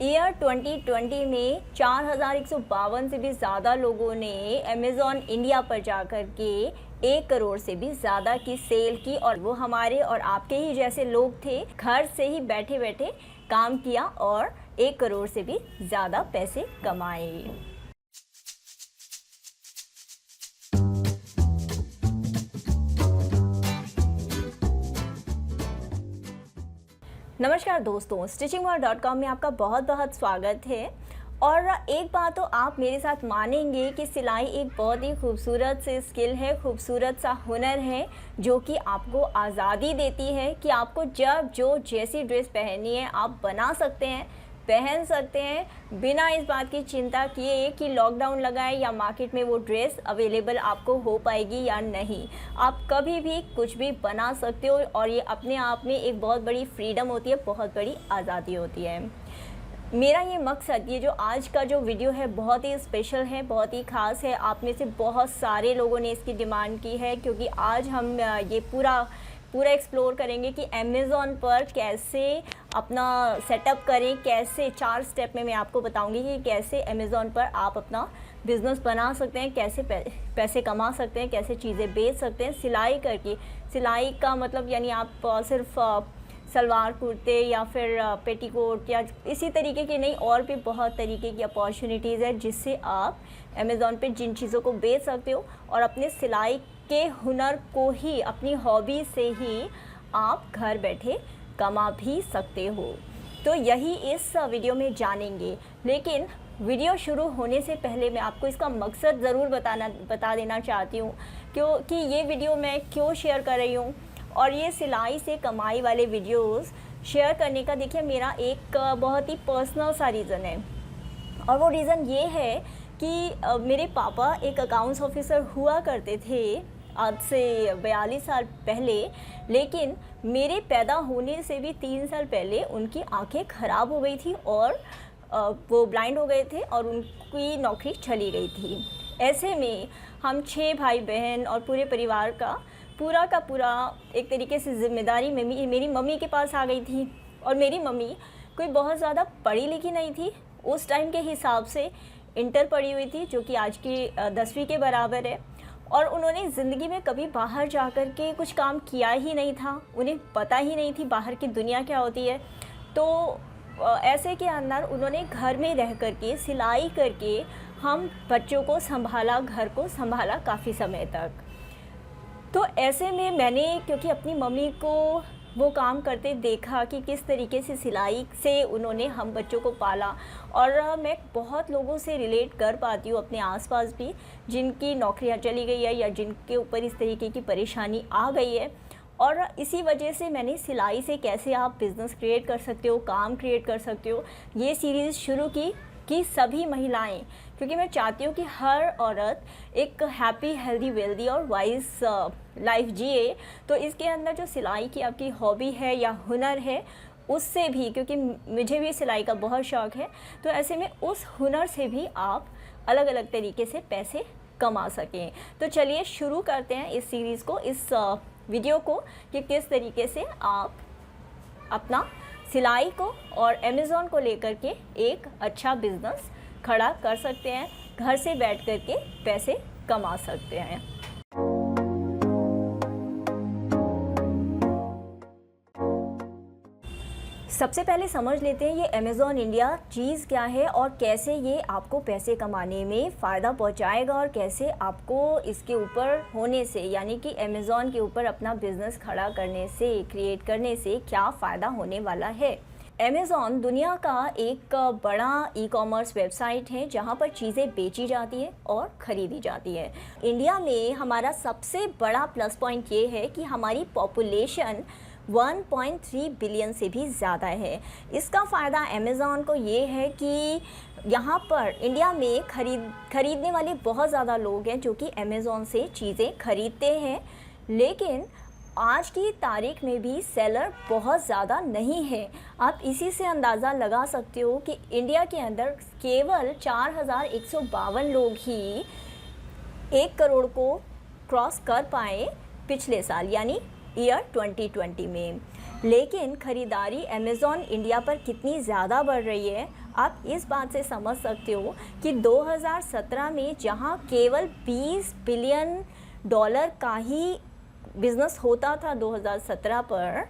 Year 2020 में 4,152 से भी ज़्यादा लोगों ने अमेज़ॉन इंडिया पर जाकर के 1 करोड़ से भी ज़्यादा की सेल की, और वो हमारे और आपके ही जैसे लोग थे। घर से ही बैठे बैठे काम किया और 1 करोड़ से भी ज़्यादा पैसे कमाए। नमस्कार दोस्तों, stitchingworld.com में आपका बहुत बहुत स्वागत है। और एक बात तो आप मेरे साथ मानेंगे कि सिलाई एक बहुत ही खूबसूरत से स्किल है, खूबसूरत सा हुनर है जो कि आपको आज़ादी देती है कि आपको जब जो जैसी ड्रेस पहननी है आप बना सकते हैं, पहन सकते हैं, बिना इस बात की चिंता किए कि लॉकडाउन लगा है या मार्केट में वो ड्रेस अवेलेबल आपको हो पाएगी या नहीं। आप कभी भी कुछ भी बना सकते हो और ये अपने आप में एक बहुत बड़ी फ्रीडम होती है, बहुत बड़ी आज़ादी होती है। मेरा ये मकसद, ये जो आज का जो वीडियो है बहुत ही स्पेशल है, बहुत ही ख़ास है। आप में से बहुत सारे लोगों ने इसकी डिमांड की है क्योंकि आज हम ये पूरा एक्सप्लोर करेंगे कि अमेज़ॉन पर कैसे अपना सेटअप करें, कैसे 4 स्टेप में मैं आपको बताऊंगी कि कैसे अमेज़ॉन पर आप अपना बिज़नेस बना सकते हैं, कैसे पैसे कमा सकते हैं, कैसे चीज़ें बेच सकते हैं सिलाई करके। सिलाई का मतलब यानी आप सिर्फ सलवार कुर्ते या फिर पेटीकोट या इसी तरीके की नहीं, और भी बहुत तरीके की अपॉर्चुनिटीज़ है जिससे आप अमेज़ॉन पे जिन चीज़ों को बेच सकते हो और अपने सिलाई के हुनर को ही, अपनी हॉबी से ही आप घर बैठे कमा भी सकते हो। तो यही इस वीडियो में जानेंगे। लेकिन वीडियो शुरू होने से पहले मैं आपको इसका मकसद ज़रूर बता देना चाहती हूँ क्योंकि ये वीडियो मैं क्यों शेयर कर रही हूँ। और ये सिलाई से कमाई वाले वीडियोस शेयर करने का देखिए मेरा एक बहुत ही पर्सनल सा रीज़न है। और वो रीज़न ये है कि मेरे पापा एक अकाउंट्स ऑफिसर हुआ करते थे आज से 42 साल पहले, लेकिन मेरे पैदा होने से भी 3 साल पहले उनकी आंखें ख़राब हो गई थी और वो ब्लाइंड हो गए थे और उनकी नौकरी चली गई थी। ऐसे में हम 6 भाई बहन और पूरे परिवार का पूरा एक तरीके से ज़िम्मेदारी मेरी मम्मी के पास आ गई थी। और मेरी मम्मी कोई बहुत ज़्यादा पढ़ी लिखी नहीं थी, उस टाइम के हिसाब से इंटर पढ़ी हुई थी जो कि आज की 10वीं के बराबर है। और उन्होंने ज़िंदगी में कभी बाहर जाकर के कुछ काम किया ही नहीं था, उन्हें पता ही नहीं थी बाहर की दुनिया क्या होती है। तो ऐसे के अंदर उन्होंने घर में रह कर के सिलाई करके हम बच्चों को संभाला, घर को संभाला काफ़ी समय तक। तो ऐसे में मैंने क्योंकि अपनी मम्मी को वो काम करते देखा कि किस तरीके से सिलाई से उन्होंने हम बच्चों को पाला, और मैं बहुत लोगों से रिलेट कर पाती हूँ अपने आसपास भी जिनकी नौकरियाँ चली गई है या जिनके ऊपर इस तरीके की परेशानी आ गई है। और इसी वजह से मैंने सिलाई से कैसे आप बिज़नेस क्रिएट कर सकते हो, काम क्रिएट कर सकते हो, ये सीरीज़ शुरू की कि सभी महिलाएं, क्योंकि मैं चाहती हूँ कि हर औरत एक हैप्पी, हेल्दी, वेल्दी और वाइज लाइफ जिए। तो इसके अंदर जो सिलाई की आपकी हॉबी है या हुनर है उससे भी, क्योंकि मुझे भी सिलाई का बहुत शौक़ है, तो ऐसे में उस हुनर से भी आप अलग अलग तरीके से पैसे कमा सकें। तो चलिए शुरू करते हैं इस सीरीज़ को, इस वीडियो को, कि किस तरीके से आप अपना सिलाई को और अमेज़ॉन को लेकर के एक अच्छा बिज़नेस खड़ा कर सकते हैं, घर से बैठ कर के पैसे कमा सकते हैं। सबसे पहले समझ लेते हैं ये अमेज़ॉन इंडिया चीज़ क्या है और कैसे ये आपको पैसे कमाने में फ़ायदा पहुंचाएगा और कैसे आपको इसके ऊपर होने से, यानी कि अमेज़ॉन के ऊपर अपना बिज़नेस खड़ा करने से, क्रिएट करने से क्या फ़ायदा होने वाला है। अमेज़ॉन दुनिया का एक बड़ा ई-कॉमर्स वेबसाइट है जहां पर चीज़ें बेची जाती है और ख़रीदी जाती है। इंडिया में हमारा सबसे बड़ा प्लस पॉइंट ये है कि हमारी पॉपुलेशन 1.3 बिलियन से भी ज़्यादा है। इसका फ़ायदा अमेज़ॉन को ये है कि यहाँ पर इंडिया में खरीदने वाले बहुत ज़्यादा लोग हैं जो कि अमेज़ॉन से चीज़ें खरीदते हैं, लेकिन आज की तारीख में भी सेलर बहुत ज़्यादा नहीं है। आप इसी से अंदाज़ा लगा सकते हो कि इंडिया के अंदर केवल 4,152 लोग ही 1 करोड़ को क्रॉस कर पाए पिछले साल, यानी ईयर 2020 में। लेकिन ख़रीदारी अमेज़ॉन इंडिया पर कितनी ज़्यादा बढ़ रही है आप इस बात से समझ सकते हो कि 2017 में जहां केवल 20 बिलियन डॉलर का ही बिज़नेस होता था 2017 पर,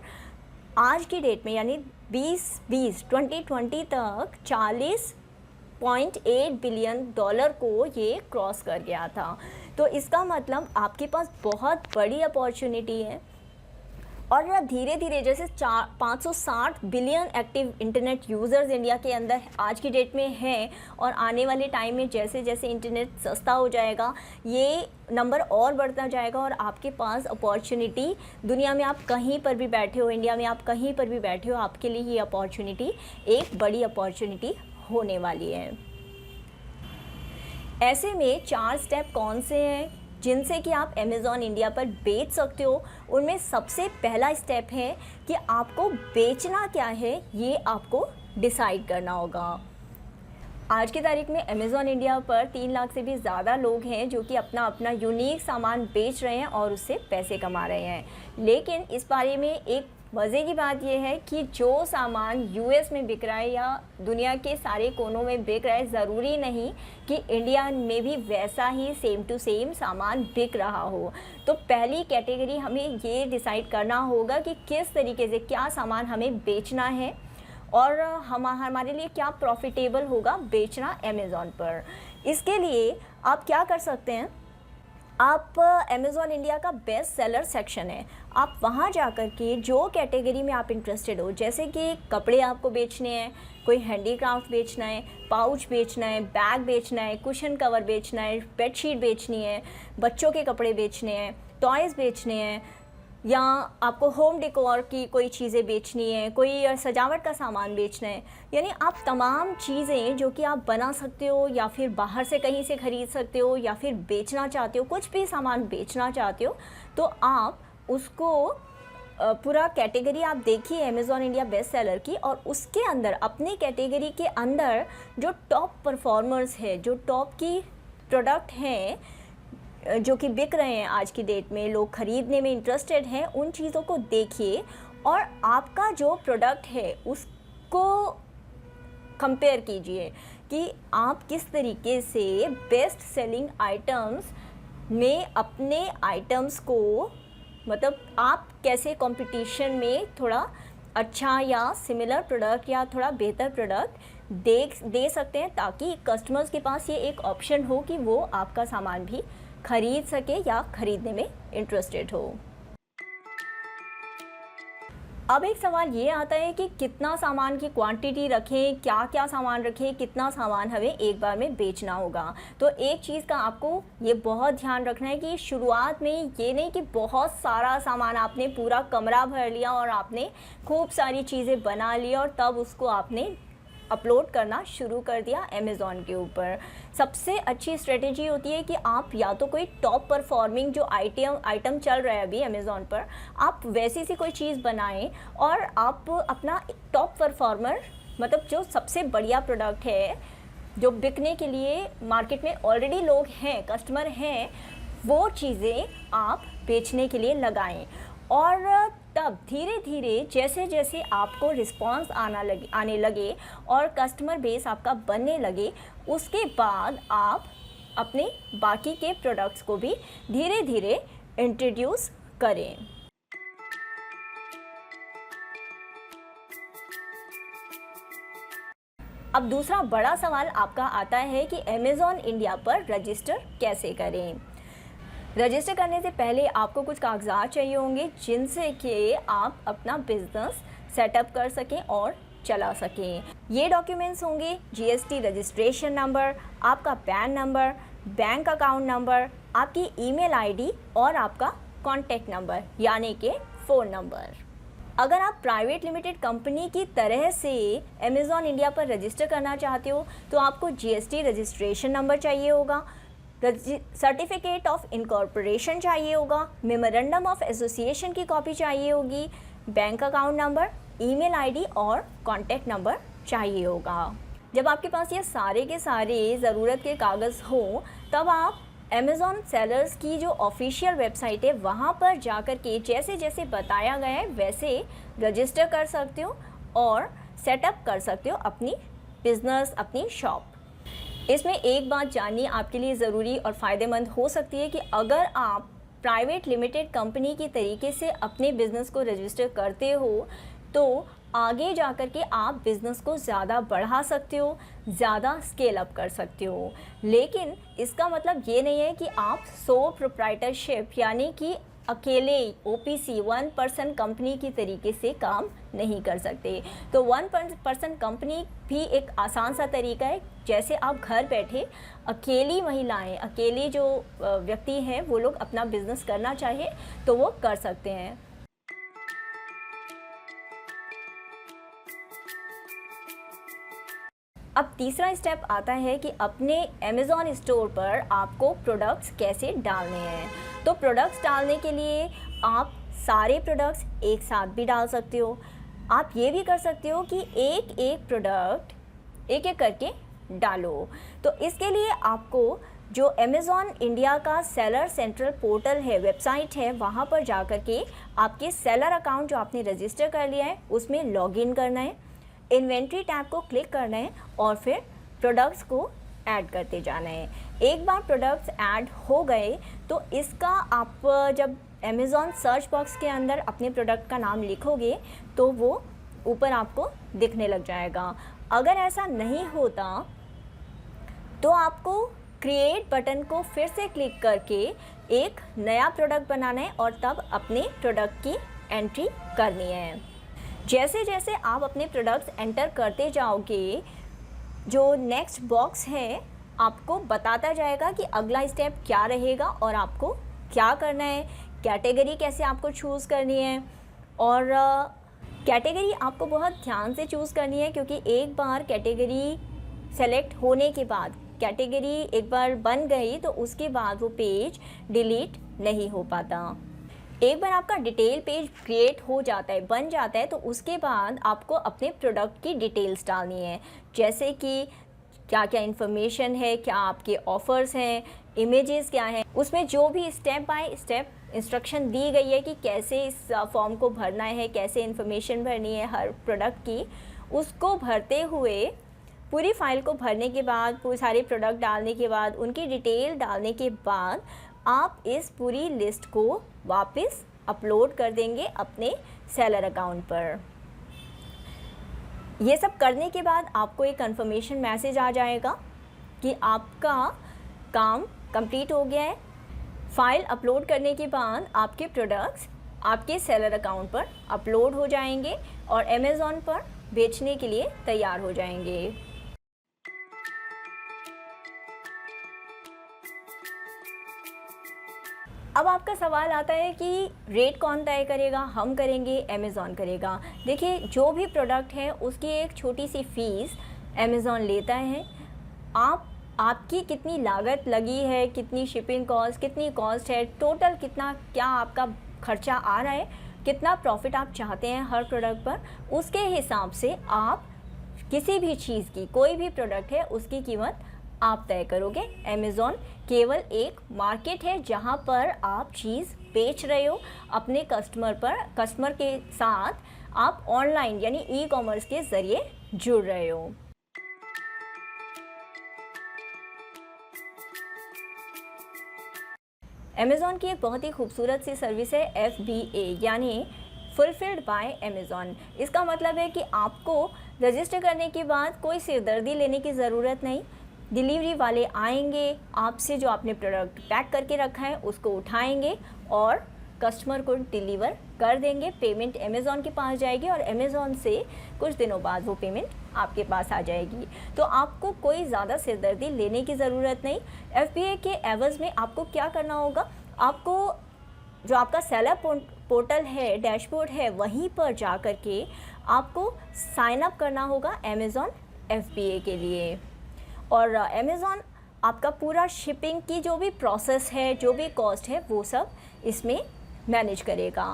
आज की डेट में यानी 2020 तक 40.8 बिलियन डॉलर को ये क्रॉस कर गया था। तो इसका मतलब आपके पास बहुत बड़ी अपॉर्चुनिटी है। और धीरे धीरे जैसे 560 billion active internet users India के अंदर आज की डेट में हैं, और आने वाले टाइम में जैसे जैसे इंटरनेट सस्ता हो जाएगा ये नंबर और बढ़ता जाएगा, और आपके पास अपॉर्चुनिटी दुनिया में आप कहीं पर भी बैठे हो, इंडिया में आप कहीं पर भी बैठे हो, आपके लिए ये अपॉर्चुनिटी एक बड़ी अपॉर्चुनिटी होने वाली है। ऐसे में 4 स्टेप कौन से हैं जिनसे कि आप अमेज़ॉन इंडिया पर बेच सकते हो? उनमें सबसे पहला स्टेप है कि आपको बेचना क्या है ये आपको डिसाइड करना होगा। आज की तारीख में अमेज़ॉन इंडिया पर 3 लाख से भी ज़्यादा लोग हैं जो कि अपना अपना यूनिक सामान बेच रहे हैं और उससे पैसे कमा रहे हैं। लेकिन इस बारे में एक मज़े की बात यह है कि जो सामान यूएस में बिक रहा है या दुनिया के सारे कोनों में बिक रहा है, ज़रूरी नहीं कि इंडिया में भी वैसा ही सेम टू सेम सामान बिक रहा हो। तो पहली कैटेगरी हमें ये डिसाइड करना होगा कि किस तरीके से क्या सामान हमें बेचना है और हमारे लिए क्या प्रॉफिटेबल होगा बेचना अमेज़ॉन पर। इसके लिए आप क्या कर सकते हैं, आप अमेज़ॉन इंडिया का बेस्ट सेलर सेक्शन है, आप वहाँ जाकर के जो कैटेगरी में आप इंटरेस्टेड हो, जैसे कि कपड़े आपको बेचने हैं, कोई हैंडीक्राफ्ट बेचना है, पाउच बेचना है, बैग बेचना है, कुशन कवर बेचना है, बेडशीट बेचनी है, बच्चों के कपड़े बेचने हैं, टॉयज़ बेचने हैं, या आपको होम डेकोर की कोई चीज़ें बेचनी है, कोई सजावट का सामान बेचना है, यानी आप तमाम चीज़ें जो कि आप बना सकते हो या फिर बाहर से कहीं से ख़रीद सकते हो या फिर बेचना चाहते हो, कुछ भी सामान बेचना चाहते हो, तो आप उसको पूरा कैटेगरी आप देखिए अमेज़ॉन इंडिया बेस्ट सेलर की, और उसके अंदर अपनी कैटेगरी के अंदर जो टॉप परफॉर्मर्स है, जो टॉप की प्रोडक्ट हैं जो कि बिक रहे हैं आज की डेट में, लोग ख़रीदने में इंटरेस्टेड हैं, उन चीज़ों को देखिए और आपका जो प्रोडक्ट है उसको कंपेयर कीजिए कि आप किस तरीके से बेस्ट सेलिंग आइटम्स में अपने आइटम्स को, मतलब आप कैसे कंपटीशन में थोड़ा अच्छा या सिमिलर प्रोडक्ट या थोड़ा बेहतर प्रोडक्ट दे सकते हैं, ताकि कस्टमर्स के पास ये एक ऑप्शन हो कि वो आपका सामान भी खरीद सके या खरीदने में इंटरेस्टेड हो। अब एक सवाल ये आता है कि कितना सामान की क्वांटिटी रखें, क्या क्या सामान रखें, कितना सामान हमें एक बार में बेचना होगा। तो एक चीज़ का आपको ये बहुत ध्यान रखना है कि शुरुआत में ये नहीं कि बहुत सारा सामान आपने पूरा कमरा भर लिया और आपने खूब सारी चीज़ें बना ली और तब उसको आपने अपलोड करना शुरू कर दिया अमेज़ॉन के ऊपर। सबसे अच्छी स्ट्रेटेजी होती है कि आप या तो कोई टॉप परफॉर्मिंग जो आइटम चल रहा है अभी अमेज़ॉन पर, आप वैसी सी कोई चीज़ बनाएं और आप अपना टॉप परफॉर्मर, मतलब जो सबसे बढ़िया प्रोडक्ट है जो बिकने के लिए मार्केट में ऑलरेडी लोग हैं, कस्टमर हैं, वो चीज़ें आप बेचने के लिए लगाएं। और तब धीरे धीरे जैसे जैसे आपको रिस्पांस आने लगे और कस्टमर बेस आपका बनने लगे, उसके बाद आप अपने बाकी के प्रोडक्ट्स को भी धीरे धीरे इंट्रोड्यूस करें। अब दूसरा बड़ा सवाल आपका आता है कि अमेज़ॉन इंडिया पर रजिस्टर कैसे करें। रजिस्टर करने से पहले आपको कुछ कागजात चाहिए होंगे जिनसे कि आप अपना बिजनेस सेटअप कर सकें और चला सकें। ये डॉक्यूमेंट्स होंगे जीएसटी रजिस्ट्रेशन नंबर, आपका pan number, bank account number, आपकी ईमेल आईडी और आपका कॉन्टैक्ट नंबर यानी कि फ़ोन नंबर। अगर आप प्राइवेट लिमिटेड कंपनी की तरह से अमेज़ॉन इंडिया पर रजिस्टर करना चाहते हो तो आपको जीएसटी रजिस्ट्रेशन नंबर चाहिए होगा, सर्टिफिकेट ऑफ इनकॉर्पोरेशन चाहिए होगा, मेमोरेंडम ऑफ एसोसिएशन की कॉपी चाहिए होगी, bank account number, email ID और कॉन्टैक्ट नंबर चाहिए होगा। जब आपके पास ये सारे के सारे ज़रूरत के कागज़ हों तब आप अमेज़ॉन सेलर्स की जो ऑफिशियल वेबसाइट है वहाँ पर जाकर के जैसे जैसे बताया गया है वैसे रजिस्टर कर सकते हो और सेटअप कर सकते हो अपनी बिजनेस, अपनी शॉप। इसमें एक बात जाननी आपके लिए ज़रूरी और फ़ायदेमंद हो सकती है कि अगर आप प्राइवेट लिमिटेड कंपनी की तरीके से अपने बिज़नेस को रजिस्टर करते हो तो आगे जा कर के आप बिज़नेस को ज़्यादा बढ़ा सकते हो, ज़्यादा स्केल अप कर सकते हो। लेकिन इसका मतलब ये नहीं है कि आप सोल प्रोप्राइटरशिप यानी कि अकेले ओपीसी 1% कंपनी की तरीके से काम नहीं कर सकते। तो 1% कंपनी भी एक आसान सा तरीका है, जैसे आप घर बैठे अकेली महिलाएं, अकेले जो व्यक्ति हैं वो लोग अपना बिज़नेस करना चाहे तो वो कर सकते हैं। अब तीसरा स्टेप आता है कि अपने अमेज़ॉन स्टोर पर आपको प्रोडक्ट्स कैसे डालने हैं। तो प्रोडक्ट्स डालने के लिए आप सारे प्रोडक्ट्स एक साथ भी डाल सकते हो। आप ये भी कर सकते हो कि एक एक प्रोडक्ट एक एक करके डालो। तो इसके लिए आपको जो अमेज़ॉन इंडिया का सेलर सेंट्रल पोर्टल है, वेबसाइट है, वहाँ पर जा कर के आपके सेलर अकाउंट जो आपने रजिस्टर कर लिया है उसमें लॉगिन करना है, इन्वेंट्री टैब को क्लिक करना है और फिर प्रोडक्ट्स को ऐड करते जाना है। एक बार प्रोडक्ट्स ऐड हो गए तो इसका आप जब अमेज़ॉन सर्च बॉक्स के अंदर अपने प्रोडक्ट का नाम लिखोगे तो वो ऊपर आपको दिखने लग जाएगा। अगर ऐसा नहीं होता तो आपको क्रिएट बटन को फिर से क्लिक करके एक नया प्रोडक्ट बनाना है और तब अपने प्रोडक्ट की एंट्री करनी है। जैसे जैसे आप अपने प्रोडक्ट्स एंटर करते जाओगे, जो नेक्स्ट बॉक्स है आपको बताता जाएगा कि अगला स्टेप क्या रहेगा और आपको क्या करना है, कैटेगरी कैसे आपको चूज़ करनी है। और कैटेगरी आपको बहुत ध्यान से चूज़ करनी है, क्योंकि एक बार कैटेगरी सेलेक्ट होने के बाद, कैटेगरी एक बार बन गई तो उसके बाद वो पेज डिलीट नहीं हो पाता। एक बार आपका डिटेल पेज क्रिएट हो जाता है, बन जाता है, तो उसके बाद आपको अपने प्रोडक्ट की डिटेल्स डालनी है, जैसे कि क्या क्या इन्फॉर्मेशन है, क्या आपके ऑफ़र्स हैं, इमेजेस क्या हैं, उसमें जो भी स्टेप बाय स्टेप इंस्ट्रक्शन दी गई है कि कैसे इस फॉर्म को भरना है, कैसे इन्फॉर्मेशन भरनी है हर प्रोडक्ट की, उसको भरते हुए पूरी फाइल को भरने के बाद, पूरे सारे प्रोडक्ट डालने के बाद, उनकी डिटेल डालने के बाद आप इस पूरी लिस्ट को वापस अपलोड कर देंगे अपने सेलर अकाउंट पर। ये सब करने के बाद आपको एक कंफर्मेशन मैसेज आ जाएगा कि आपका काम कंप्लीट हो गया है। फाइल अपलोड करने के बाद आपके प्रोडक्ट्स आपके सेलर अकाउंट पर अपलोड हो जाएंगे और अमेज़ॉन पर बेचने के लिए तैयार हो जाएंगे। अब आपका सवाल आता है कि रेट कौन तय करेगा, हम करेंगे, अमेज़ॉन करेगा। देखिए, जो भी प्रोडक्ट है उसकी एक छोटी सी फ़ीस अमेज़ॉन लेता है। आपकी कितनी लागत लगी है, कितनी शिपिंग कॉस्ट, कितनी कॉस्ट है, टोटल कितना क्या आपका खर्चा आ रहा है, कितना प्रॉफिट आप चाहते हैं हर प्रोडक्ट पर, उसके हिसाब से आप किसी भी चीज़ की, कोई भी प्रोडक्ट है उसकी कीमत आप तय करोगे। अमेज़ॉन केवल एक मार्केट है जहां पर आप चीज़ बेच रहे हो अपने कस्टमर के साथ आप ऑनलाइन यानी ई कॉमर्स के ज़रिए जुड़ रहे हो। अमेज़ॉन की एक बहुत ही खूबसूरत सी सर्विस है FBA यानी फुलफिल्ड बाय अमेज़ॉन। इसका मतलब है कि आपको रजिस्टर करने के बाद कोई सिरदर्दी लेने की ज़रूरत नहीं। डिलीवरी वाले आएंगे, आपसे जो आपने प्रोडक्ट पैक करके रखा है उसको उठाएंगे और कस्टमर को डिलीवर कर देंगे। पेमेंट अमेज़ॉन के पास जाएगी और अमेज़ॉन से कुछ दिनों बाद वो पेमेंट आपके पास आ जाएगी। तो आपको कोई ज़्यादा सिरदर्दी लेने की ज़रूरत नहीं। FBA के एवज़ में आपको क्या करना होगा, आपको जो आपका सेलर पोर्टल है, डैशबोर्ड है, वहीं पर जा कर के आपको साइन अप करना होगा अमेज़ॉन FBA के लिए। और अमेज़ॉन आपका पूरा शिपिंग की जो भी प्रोसेस है, जो भी कॉस्ट है, वो सब इसमें मैनेज करेगा।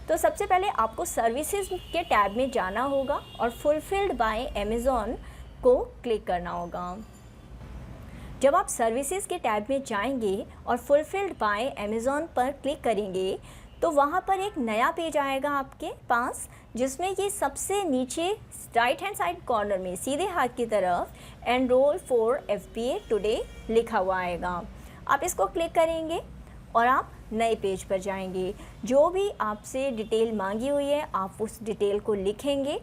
तो सबसे पहले आपको सर्विसेज के टैब में जाना होगा और फुलफिल्ड बाय अमेज़ॉन को क्लिक करना होगा। जब आप सर्विसेज के टैब में जाएंगे और फुलफिल्ड बाय अमेज़ॉन पर क्लिक करेंगे तो वहाँ पर एक नया पेज आएगा आपके पास, जिसमें ये सबसे नीचे राइट हैंड साइड कॉर्नर में सीधे हाथ की तरफ एनरोल फॉर FBA टुडे लिखा हुआ आएगा। आप इसको क्लिक करेंगे और आप नए पेज पर जाएंगे। जो भी आपसे डिटेल मांगी हुई है आप उस डिटेल को लिखेंगे।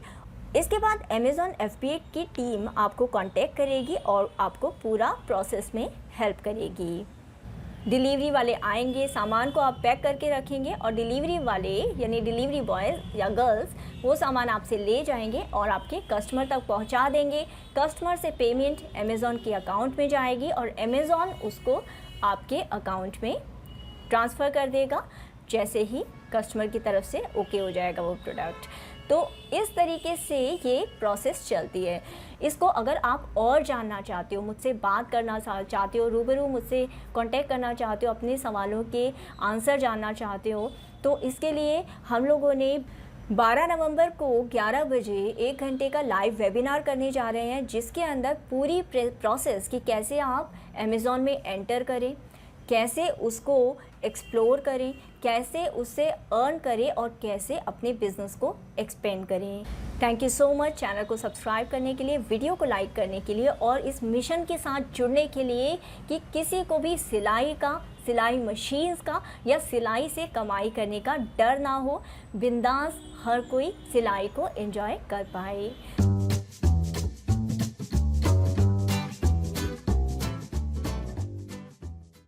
इसके बाद अमेज़ॉन FBA की टीम आपको कांटेक्ट करेगी और आपको पूरा प्रोसेस में हेल्प करेगी। डिलीवरी वाले आएंगे, सामान को आप पैक करके रखेंगे और डिलीवरी वाले यानी डिलीवरी बॉयज़ या गर्ल्स वो सामान आपसे ले जाएंगे और आपके कस्टमर तक पहुंचा देंगे। कस्टमर से पेमेंट अमेज़ॉन के अकाउंट में जाएगी और अमेज़ॉन उसको आपके अकाउंट में ट्रांसफ़र कर देगा जैसे ही कस्टमर की तरफ से ओके हो जाएगा वो प्रोडक्ट। तो इस तरीके से ये प्रोसेस चलती है। इसको अगर आप और जानना चाहते हो, मुझसे बात करना चाहते हो, रूबरू मुझसे कांटेक्ट करना चाहते हो, अपने सवालों के आंसर जानना चाहते हो, तो इसके लिए हम लोगों ने 12 नवंबर को 11 बजे 1 घंटे का लाइव वेबिनार करने जा रहे हैं, जिसके अंदर पूरी प्रोसेस कि कैसे आप अमेज़ॉन में एंटर करें, कैसे उसको एक्सप्लोर करें, कैसे उससे अर्न करें और कैसे अपने बिज़नेस को एक्सपेंड करें। Thank you so much channel को सब्सक्राइब करने के लिए, वीडियो को लाइक करने के लिए और इस मिशन के साथ जुड़ने के लिए कि किसी को भी सिलाई मशीन्स का या सिलाई से कमाई करने का डर ना हो, बिंदास हर कोई सिलाई को एंजॉय कर पाए।